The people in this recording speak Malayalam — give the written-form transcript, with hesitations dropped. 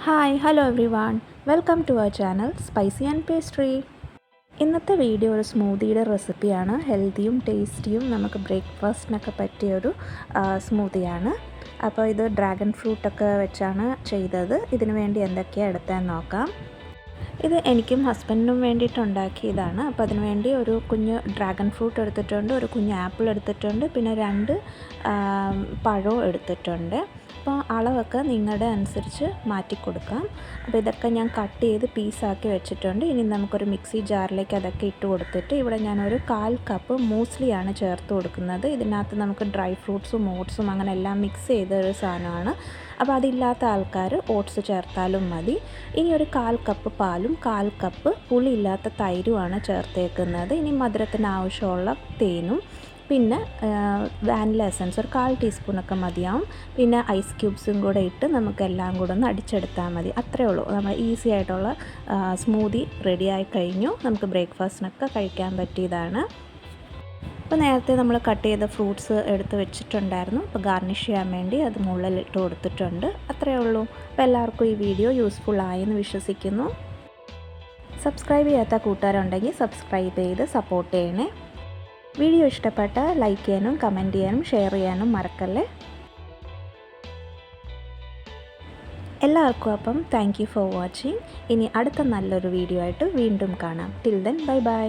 Hello everyone. Welcome to our channel Spicy and Pastry. ഇന്നത്തെ വീഡിയോ ഒരു സ്മൂത്തിയുടെ റെസിപ്പിയാണ്. ഹെൽത്തിയും ടേസ്റ്റിയും നമുക്ക് ബ്രേക്ക്ഫാസ്റ്റിനൊക്കെ പറ്റിയൊരു സ്മൂത്തിയാണ്. അപ്പോൾ ഇത് ഡ്രാഗൺ ഫ്രൂട്ടൊക്കെ വെച്ചാണ് ചെയ്തത്. ഇതിനു വേണ്ടി എന്തൊക്കെയാണ് എടുത്തതെന്ന് നോക്കാം. ഇത് എനിക്കും ഹസ്ബൻഡിനും വേണ്ടിയിട്ട് ഉണ്ടാക്കിയതാണ്. അപ്പോൾ അതിന് വേണ്ടി ഒരു കുഞ്ഞ് ഡ്രാഗൺ ഫ്രൂട്ട് എടുത്തിട്ടുണ്ട്, ഒരു കുഞ്ഞ് ആപ്പിൾ എടുത്തിട്ടുണ്ട്, പിന്നെ 2 പഴവും എടുത്തിട്ടുണ്ട്. അപ്പോൾ അളവൊക്കെ നിങ്ങളുടെ അനുസരിച്ച് മാറ്റി കൊടുക്കാം. അപ്പോൾ ഇതൊക്കെ ഞാൻ കട്ട് ചെയ്ത് പീസാക്കി വെച്ചിട്ടുണ്ട്. ഇനി നമുക്കൊരു മിക്സി ജാറിലേക്ക് അതൊക്കെ ഇട്ട് കൊടുത്തിട്ട് ഇവിടെ ഞാനൊരു 1/4 കപ്പ് മൂസ്ലിയാണ് ചേർത്ത് കൊടുക്കുന്നത്. ഇതിനകത്ത് നമുക്ക് ഡ്രൈ ഫ്രൂട്ട്സും ഓട്സും അങ്ങനെ എല്ലാം മിക്സ് ചെയ്തൊരു സാധനമാണ്. അപ്പോൾ അതില്ലാത്ത ആൾക്കാർ ഓട്സ് ചേർത്താലും മതി. ഇനി ഒരു 1/4 കപ്പ് പാലും 1/4 കപ്പ് പുളിയില്ലാത്ത തൈരുമാണ് ചേർത്തേക്കുന്നത്. ഇനി മധുരത്തിന് ആവശ്യമുള്ള തേനും, പിന്നെ വാനില എസൻസ് ഒരു 1/4 ടീസ്പൂണൊക്കെ മതിയാവും. പിന്നെ ഐസ് ക്യൂബ്സും കൂടെ ഇട്ട് നമുക്കെല്ലാം കൂടെ ഒന്ന് അടിച്ചെടുത്താൽ മതി. അത്രയേ ഉള്ളൂ. നമ്മൾ ഈസി ആയിട്ടുള്ള സ്മൂത്തി റെഡിയായി കഴിഞ്ഞു. നമുക്ക് ബ്രേക്ക്ഫാസ്റ്റിനൊക്കെ കഴിക്കാൻ പറ്റിയതാണ്. അപ്പോൾ നേരത്തെ നമ്മൾ കട്ട് ചെയ്ത ഫ്രൂട്ട്സ് എടുത്ത് വെച്ചിട്ടുണ്ടായിരുന്നു. അപ്പോൾ ഗാർണിഷ് ചെയ്യാൻ വേണ്ടി അത് മുകളിലിട്ട് കൊടുത്തിട്ടുണ്ട്. അത്രയേ ഉള്ളൂ. അപ്പോൾ എല്ലാവർക്കും ഈ വീഡിയോ യൂസ്ഫുൾ ആയെന്ന് വിശ്വസിക്കുന്നു. സബ്സ്ക്രൈബ് ചെയ്യാത്ത കൂട്ടുകാരുണ്ടെങ്കിൽ സബ്സ്ക്രൈബ് ചെയ്ത് സപ്പോർട്ട് ചെയ്യണേ. വീഡിയോ ഇഷ്ടപ്പെട്ട ലൈക്ക് ചെയ്യാനും കമൻറ്റ് ചെയ്യാനും ഷെയർ ചെയ്യാനും മറക്കല്ലേ. എല്ലാവർക്കും അപ്പം താങ്ക് യു ഫോർ വാച്ചിങ്. ഇനി അടുത്ത നല്ലൊരു വീഡിയോ ആയിട്ട് വീണ്ടും കാണാം. Till then bye bye.